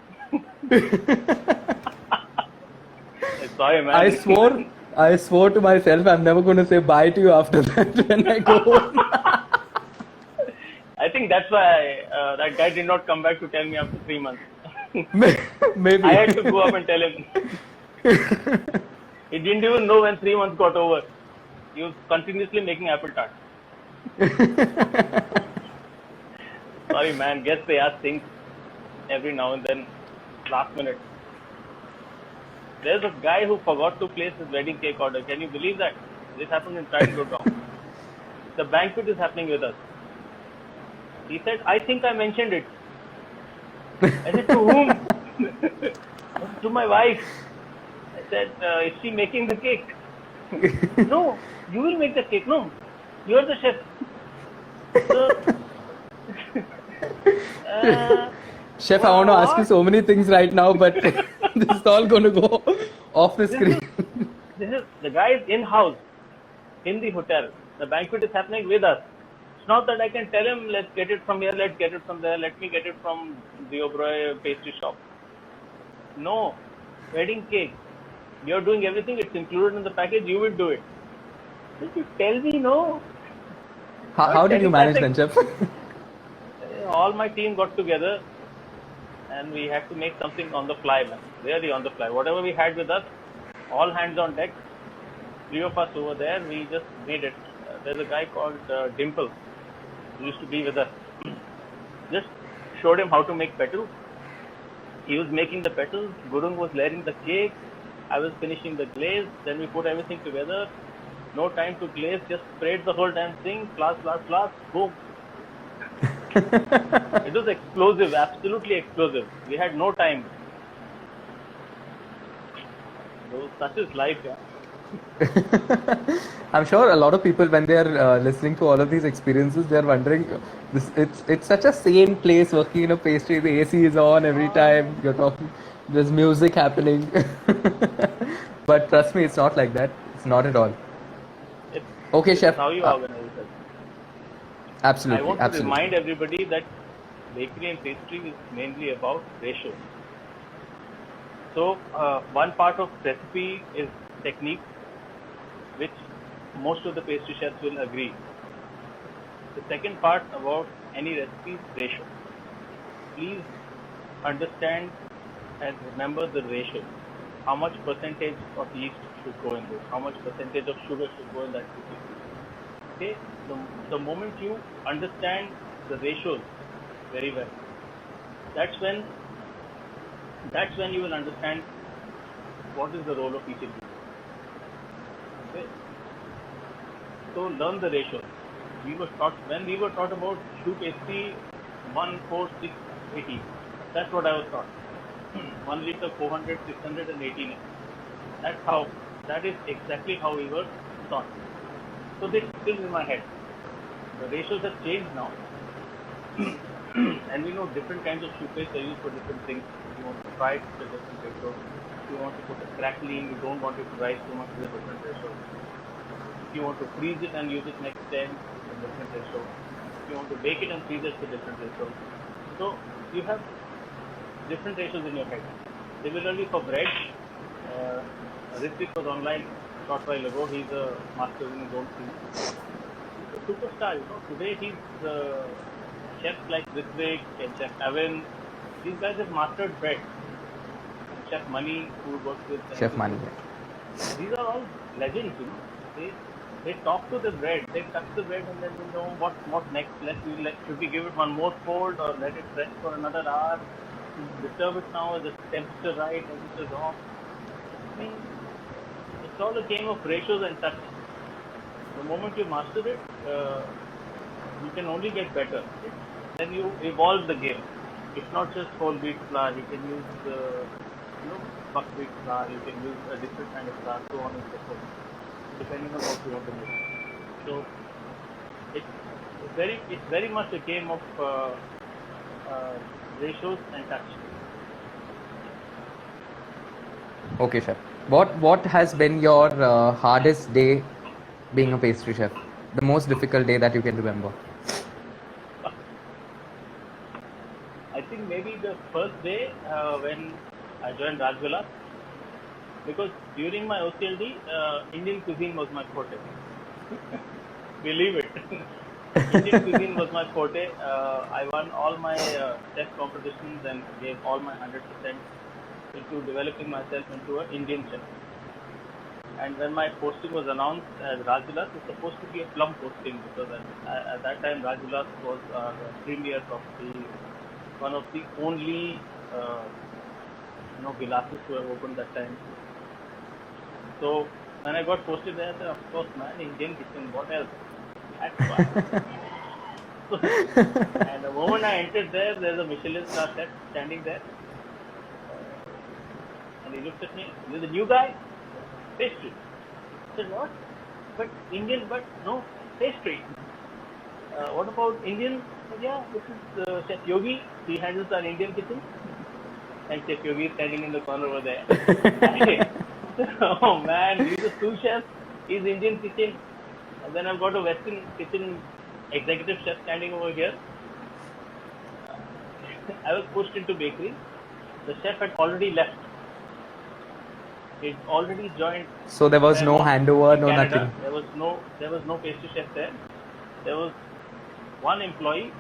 Sorry, man. I swore to myself I'm never going to say bye to you after that when I go home. I think that's why that guy did not come back to tell me after 3 months. Maybe. I had to go up and tell him. He didn't even know when 3 months got over. He was continuously making apple tart. Sorry, man. Guess they ask things every now and then, last minute. There's a guy who forgot to place his wedding cake order. Can you believe that? This happened in Trident Road. The banquet is happening with us. He said, I think I mentioned it. I said, to whom? To my wife. I said, is she making the cake? No, you will make the cake. No, you are the chef. Chef, I want to ask you so many things right now, but this is all going to go off the screen. The guy is in-house, in the hotel. The banquet is happening with us. It's not that I can tell him, let's get it from here, let's get it from there, let me get it from the Oberoi pastry shop. No, wedding cake. You're doing everything, it's included in the package, you will do it. Did you tell me no? How did you manage then, chef? All my team got together and we had to make something on the fly, man. Really on the fly. Whatever we had with us, all hands on deck. 3 of us over there, we just made it. There's a guy called Dimple who used to be with us. Just showed him how to make petals. He was making the petals. Gurung was layering the cake. I was finishing the glaze. Then we put everything together. No time to glaze. Just sprayed the whole damn thing. Flash. Boom. It was explosive. Absolutely explosive. We had no time. So such is life, yeah. I'm sure a lot of people, when they are listening to all of these experiences, they are wondering, it's such a sane place working in a pastry. The AC is on every time you're talking. There's music happening, but trust me, it's not like that. It's not at all. It's, Okay, this is chef. how you organize yourself. I Absolutely, want to absolutely. remind everybody that bakery and pastry is mainly about ratios. So one part of recipe is technique, which most of the pastry chefs will agree. The second part about any recipe is ratio. Please understand and remember the ratio. How much percentage of yeast should go in this? How much percentage of sugar should go in that cookie? Okay, the moment you understand the ratios very well, that's when you will understand what is the role of each ingredient. Okay, so learn the ratios. When we were taught about choux pastry, 1, 4, 6, 18. That's what I was taught. 1 liter, 400, 600, and 18. That is exactly how we were taught. So this is still in my head. The ratios have changed now. And we know different kinds of choux paste are used for different things. If you want to fry it, it's a different ratio. If you want to put a crackling, you don't want it to rise too much, it's a different ratio. If you want to freeze it and use it next time, it's a different ratio. If you want to bake it and freeze it, it's a different ratio. So you have different ratios in your head. Similarly for bread, Ritvik was online a short while ago. He's a master in his own field. He's a superstar, you know. Today he's chefs like Ritvik and Chef Evan. These guys have mastered bread. And Chef Mani, who works with Chef Mani. these are all legends, you know. They talk to the bread, they touch the bread, and then we know what next. Should we give it one more fold or let it rest for another hour? Disturb it now, is the temperature right, temperature wrong? I mean, it's all a game of ratios and touch. The moment you master it, you can only get better. Then you evolve the game. It's not just whole wheat flour. You can use buckwheat flour. You can use a different kind of flour, so on and so forth, depending on what you want to make. So it's very much a game of ratios and touch. Okay, chef. What has been your hardest day being a pastry chef? The most difficult day that you can remember? I think maybe the first day when I joined Rajvilas, because during my OCLD, Indian cuisine was my forte. Believe it. Indian cuisine was my forte. I won all my test competitions and gave all my 100% into developing myself into an Indian chef. And when my posting was announced as Rajvilas, it was supposed to be a plum posting, because at that time Rajvilas was the premier property, one of the only Vilases who have opened that time. So when I got posted there, I said, of course, man, Indian kitchen, what else? That's why. And the moment I entered there, there's a Michelin star chef standing there. And he looked at me, "You're the new guy? Pastry." I said, "What? But Indian, but no, pastry. What about Indian?" I said, "Yeah, this is Chef Yogi. He handles our Indian kitchen." And Chef Yogi is standing in the corner over there. Oh man, he's a sous chef. He's Indian kitchen. And then I've got a Western kitchen executive chef standing over here. I was pushed into bakery. The chef had already left. He'd already joined. So there was no handover, no Canada. nothing. There was no pastry chef there. There was one employee,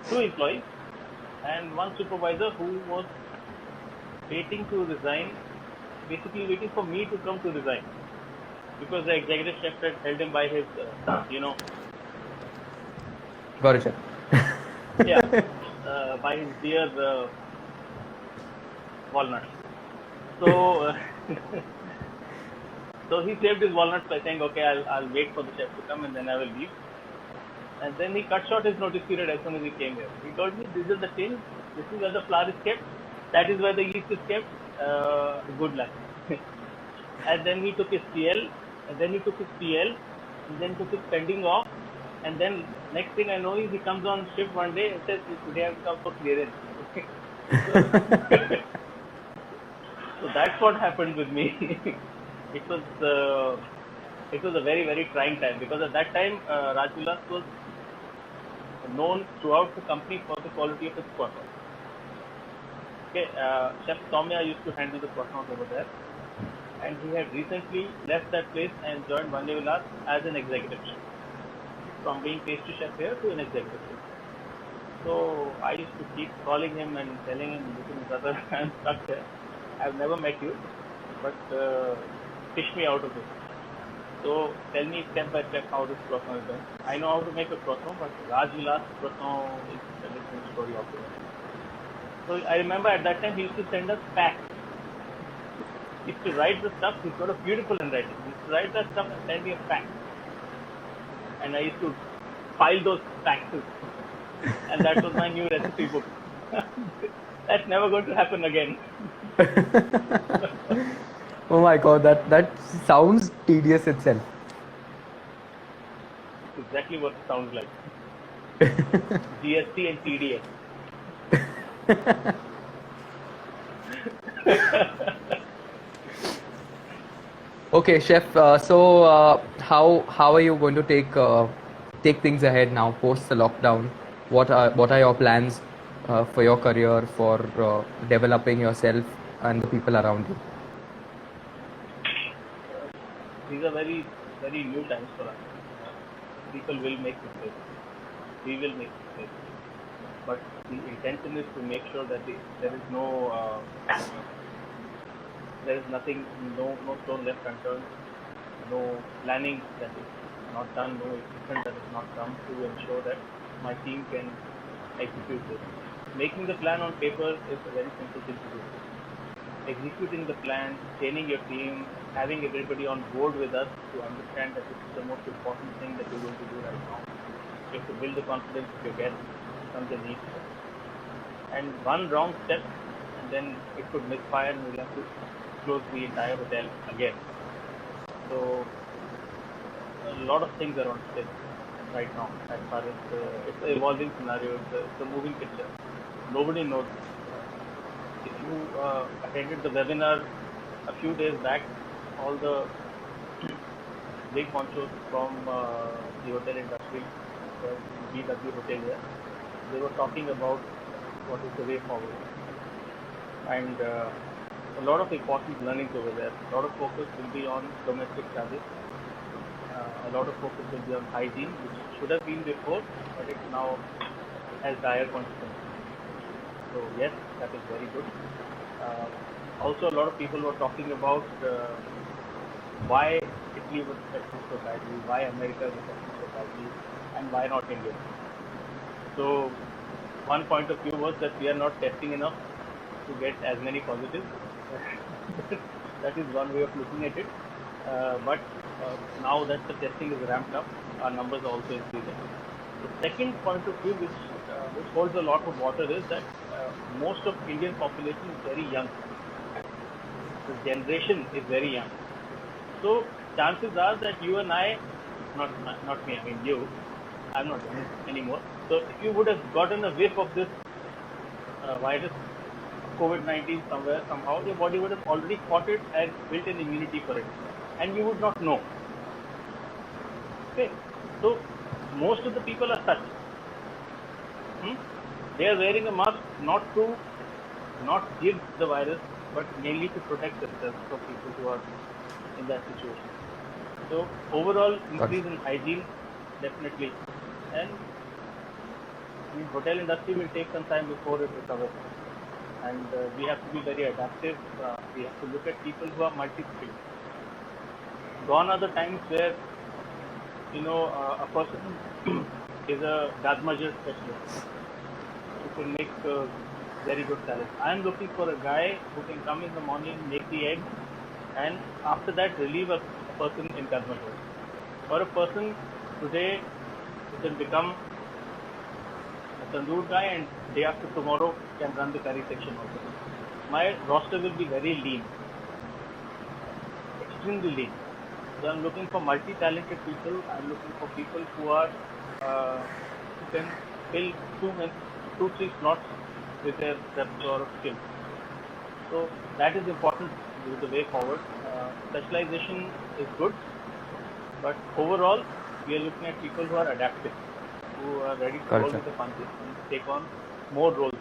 two employees, and one supervisor who was waiting to resign, basically waiting for me to come to resign, because the executive chef had held him by his, Got it, chef. by his dear walnuts. So, so he saved his walnuts by saying, "Okay, I'll wait for the chef to come and then I will leave." And then he cut short his notice period as soon as he came here. He told me, "This is the tin. This is where the flour is kept. That is where the yeast is kept. good luck. And then he took his PL, and then he took his PL, and then took his pending off, and then next thing I know is he comes on shift one day and says, today I've come for clearance. so, so that's what happened with me. it was it was a very, very trying time, because at that time Raj Vilas was known throughout the company for the quality of his croissants. Okay, Chef Soumya used to handle the croissants over there, and he had recently left that place and joined Vande Vilas as an executive chef, from being pastry chef here to an executive chef. So I used to keep calling him and telling him, listen, brother, I'm stuck here. I've never met you, but fish me out of this. So tell me step by step how this croissant is done. I know how to make a croissant, but Raj Vilas croissant is a different story altogether. So I remember at that time he used to send us packs. He used to write the stuff. He's got a beautiful handwriting. He used to write that stuff and send me a pack. And I used to file those packs. And that was my new recipe book. That's never going to happen again. Oh my God, that sounds tedious itself. It's exactly what it sounds like. GST and TDS. Okay, chef. So how are you going to take things ahead now post the lockdown? What are your plans for your career, for developing yourself and the people around you? These are very, very new times for us. People will make mistakes. We will make mistakes. But the intention is to make sure that there is nothing, no stone left unturned, no planning that is not done, no equipment that is not done to ensure that my team can execute this. Making the plan on paper is a very simple thing to do. Executing the plan, training your team, having everybody on board with us to understand that this is the most important thing that you're going to do right now. You have to build the confidence of your guests, underneath. And one wrong step, and then it could misfire, and we'll have to close the entire hotel again. So a lot of things are on stake right now as far as it's an evolving scenario, it's a moving picture. Nobody knows. If you attended the webinar a few days back, all the big honchos from the hotel industry, the BW Hotelier, they were talking about what is the way forward. And a lot of important learnings over there. A lot of focus will be on domestic travel. A lot of focus will be on hygiene, which should have been before, but it now has dire consequences. So yes, that is very good. Also, a lot of people were talking about why Italy was affected so badly, why America was affected so badly, and why not India. So one point of view was that we are not testing enough to get as many positives. That is one way of looking at it. But now that the testing is ramped up, our numbers are also increasing. The second point of view, which holds a lot of water, is that most of Indian population is very young. The generation is very young. So chances are that you and I, not me, I mean you, I'm not young anymore. So if you would have gotten a whiff of this virus, COVID-19 somewhere, somehow, your body would have already caught it and built an immunity for it. And you would not know. Okay, so most of the people are such. They are wearing a mask not give the virus, but mainly to protect themselves from people who are in that situation. So overall increase in hygiene, definitely. And the hotel industry will take some time before it recovers. And we have to be very adaptive. We have to look at people who are multi-skilled. Gone are the times where, a person is a Dazmajer specialist who can make very good salad. I am looking for a guy who can come in the morning, make the egg, and after that relieve a person in Dazmajer. Or a person today who can become a tandoor guy and day after tomorrow can run the curry section also. my roster will be very lean, extremely lean. So I'm looking for multi-talented people. I'm looking for people who can fill two, three slots with their repertoire of skills. So that is important with the way forward. Specialization is good, but overall, we are looking at people who are adaptive, who are ready to roll Correct, with sir. the punches and take on more roles.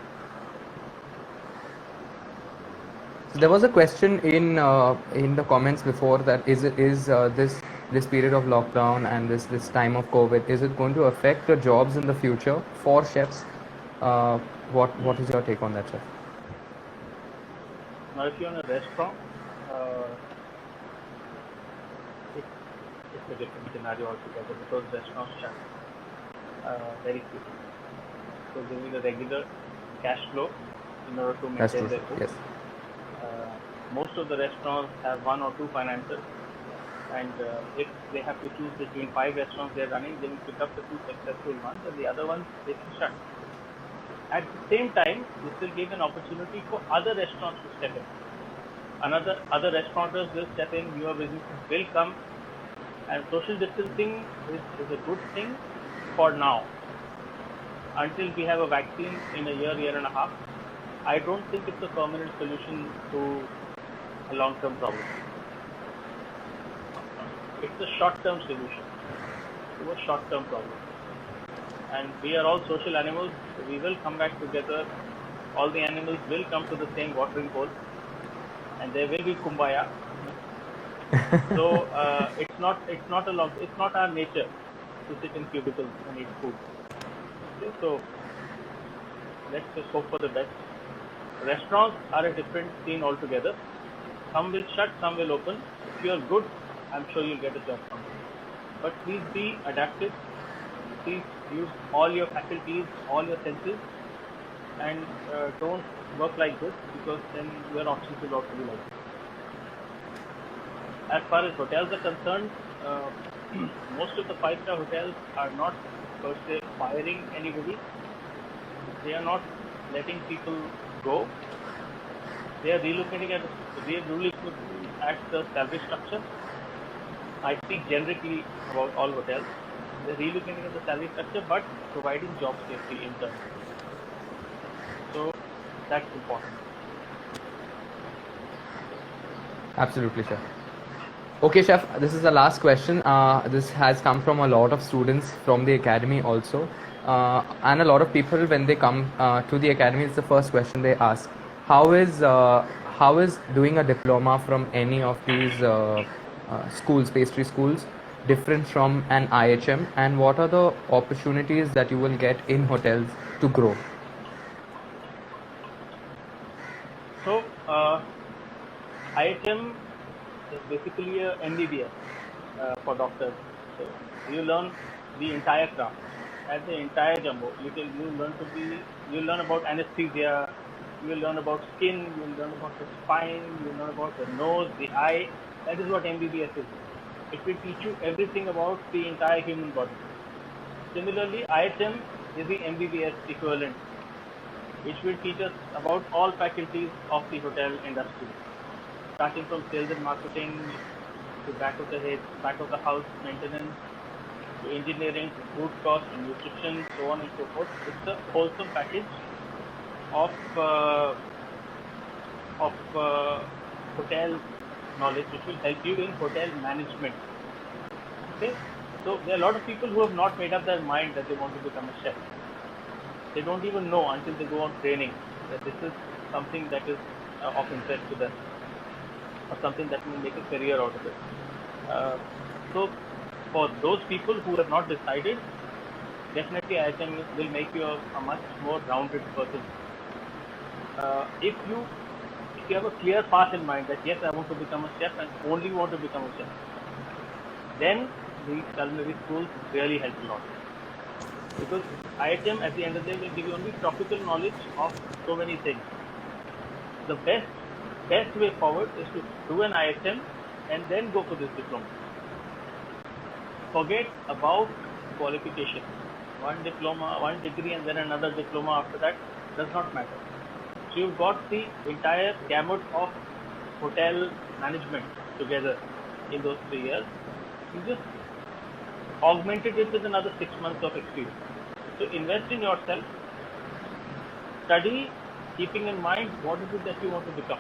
So there was a question in the comments before that this period of lockdown and this time of COVID, is it going to affect the jobs in the future for chefs? Uh, what is your take on that, chef? Now, if you're in a restaurant, uh, it's a different scenario altogether because restaurants shut very quickly. So they need a regular cash flow in order to That's maintain true, their sir. books. Yes. Most of the restaurants have one or two financiers, and if they have to choose between 5 restaurants they're running, they will pick up the 2 successful ones, and the other ones they can shut. At the same time, this will give an opportunity for other restaurants to step in. Other restaurateurs will step in, newer businesses will come, and social distancing is a good thing for now. Until we have a vaccine in a year and a half, I don't think it's a permanent solution to a long-term problem. It's a short-term solution to a short-term problem. And we are all social animals. So we will come back together. All the animals will come to the same watering hole, and there will be kumbaya. So it's not our nature to sit in cubicles and eat food. Okay, so let's just hope for the best. Restaurants are a different scene altogether. Some will shut, some will open. If you're good, I'm sure you'll get a job somewhere. But please be adaptive. Please use all your faculties, all your senses, and don't work like this, because then your options will also be like this. As far as hotels are concerned, most of the 5-star hotels are not per se firing anybody. They are not letting people go. They are relooking at the salary structure. I speak generically about all hotels. They're relooking at the salary structure, but providing job safety in turn. So that's important. Absolutely, chef. Okay, chef, this is the last question. This has come from a lot of students from the academy also. And a lot of people, when they come to the academy, it's the first question they ask. How is doing a diploma from any of these schools, pastry schools, different from an IHM? And what are the opportunities that you will get in hotels to grow? So IHM is basically a MBBS for doctors. So you learn the entire craft, and the entire jumbo. You learn about anesthesia, you will learn about skin, you will learn about the spine, you will learn about the nose, the eye. That is what MBBS is. It will teach you everything about the entire human body. Similarly, IHM is the MBBS equivalent, which will teach us about all faculties of the hotel industry, starting from sales and marketing to back of the house maintenance, to engineering, to food cost, to nutrition, so on and so forth. It's a wholesome package of hotel knowledge, which will help you in hotel management. Okay, so there are a lot of people who have not made up their mind that they want to become a chef. They don't even know until they go on training that this is something that is of interest to them, or something that will make a career out of it. So for those people who have not decided, definitely IHM will make you a much more rounded person. If you have a clear path in mind that yes, I want to become a chef and only want to become a chef, then the culinary schools really help a lot. Because IHM at the end of the day will give you only topical knowledge of so many things. The best way forward is to do an IHM and then go for this diploma. Forget about qualification. One diploma, one degree, and then another diploma after that does not matter. So you've got the entire gamut of hotel management together in those 3 years. You just augmented it with another 6 months of experience. So invest in yourself, study, keeping in mind what is it that you want to become.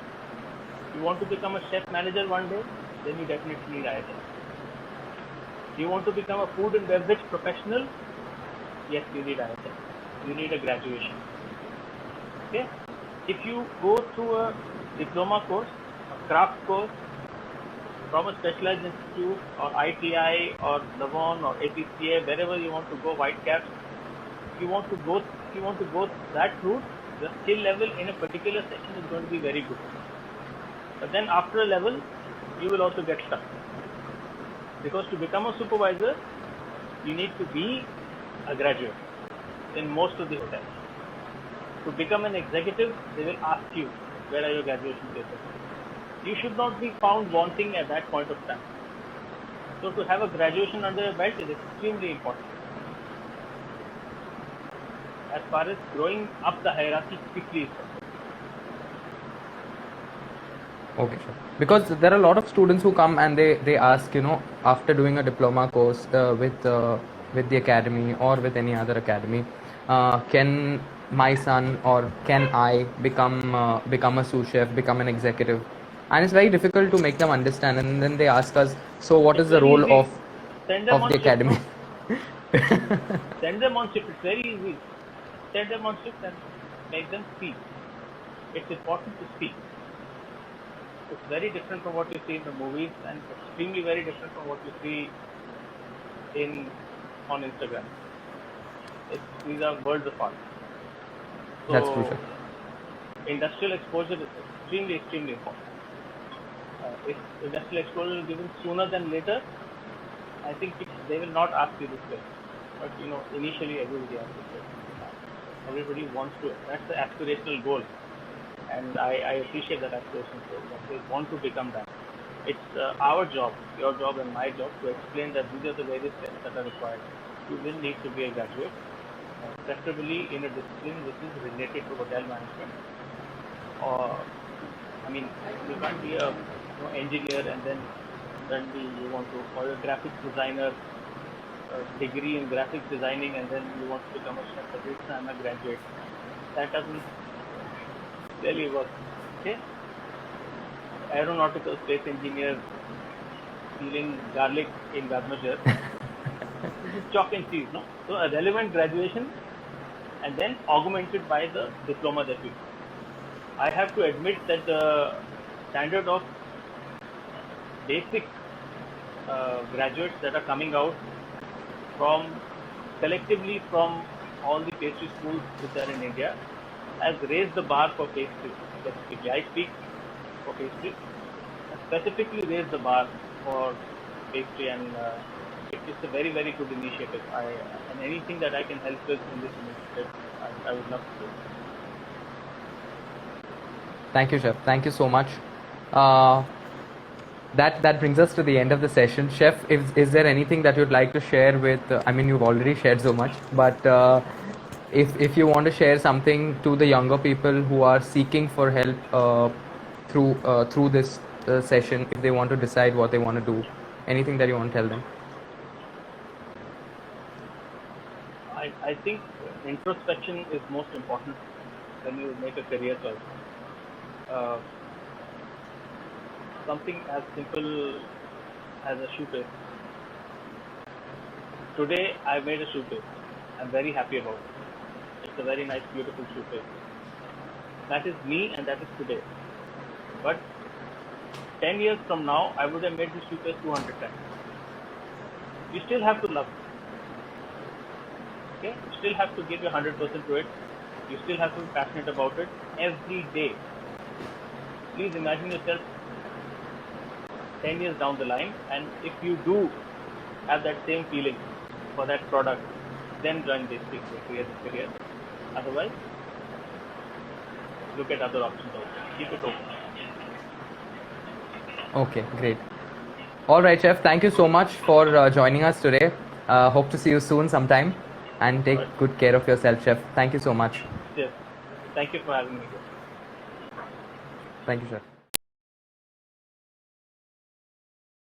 You want to become a chef manager one day, then you definitely need IIT. You want to become a food and beverage professional, yes, you need IIT. You need a graduation. Okay? If you go through a diploma course, a craft course, from a specialized institute or ITI or Navon or APCA, wherever you want to go, Whitecaps, if you want to go that route, the skill level in a particular section is going to be very good. But then after a level, you will also get stuck. Because to become a supervisor, you need to be a graduate in most of the hotels. To become an executive, they will ask you, where are your graduation papers? You should not be found wanting at that point of time. So to have a graduation under your belt is extremely important. As far as growing up the hierarchy quickly is concerned. Okay, sure. Because there are a lot of students who come and they ask, after doing a diploma course with the academy or with any other academy, can my son or can I become a sous chef, become an executive? And it's very difficult to make them understand. And then they ask us, so what is the role of the academy? Send them on shift. It's very easy. Send them on shift and make them speak. It's important to speak. It's very different from what you see in the movies and extremely very different from what you see on Instagram. These are worlds apart. So that's crucial. Industrial exposure is extremely, extremely important. If industrial exposure is given sooner than later, I think they will not ask you this question. But initially everybody asks this question. Everybody wants to. That's the aspirational goal. And I appreciate that aspiration, that they want to become that. It's our job, your job and my job to explain that these are the various steps that are required. You will need to be a graduate, preferably in a discipline which is related to hotel management. You can't be a engineer and then suddenly you want to, or a graphics designer, a degree in graphics designing, and then you want to become a chef. At least I'm a graduate. That doesn't really work. Okay? Aeronautical space engineer peeling garlic in Gartner. This is chalk and cheese, no? So a relevant graduation and then augmented by the diploma that we do. I have to admit that the standard of basic graduates that are coming out collectively from all the pastry schools which are in India has raised the bar for pastry specifically. I speak for pastry, specifically raised the bar for pastry, and it's a very, very good initiative. And anything that I can help with in this initiative, I would love to do. Thank you, Chef. Thank you so much. That brings us to the end of the session. Chef, is there anything that you'd like to share with, you've already shared so much, but if you want to share something to the younger people who are seeking for help through this session, if they want to decide what they want to do, anything that you want to tell them? I think introspection is most important when you make a career choice. Something as simple as a shoe paste. Today I made a shoe paste. I'm very happy about it. It's a very nice, beautiful shoe paste. That is me and that is today. But 10 years from now, I would have made this shoe paste 200 times. You still have to love it. Okay? You still have to give your 100% to it. You still have to be passionate about it every day. Please imagine yourself 10 years down the line, and if you do have that same feeling for that product, then join this career. Otherwise, look at other options also. Keep it open. Okay, great. All right, Chef. Thank you so much for joining us today. Hope to see you soon sometime. And take good care of yourself, Chef. Thank you so much. Yes. Thank you for having me here. Thank you, chef.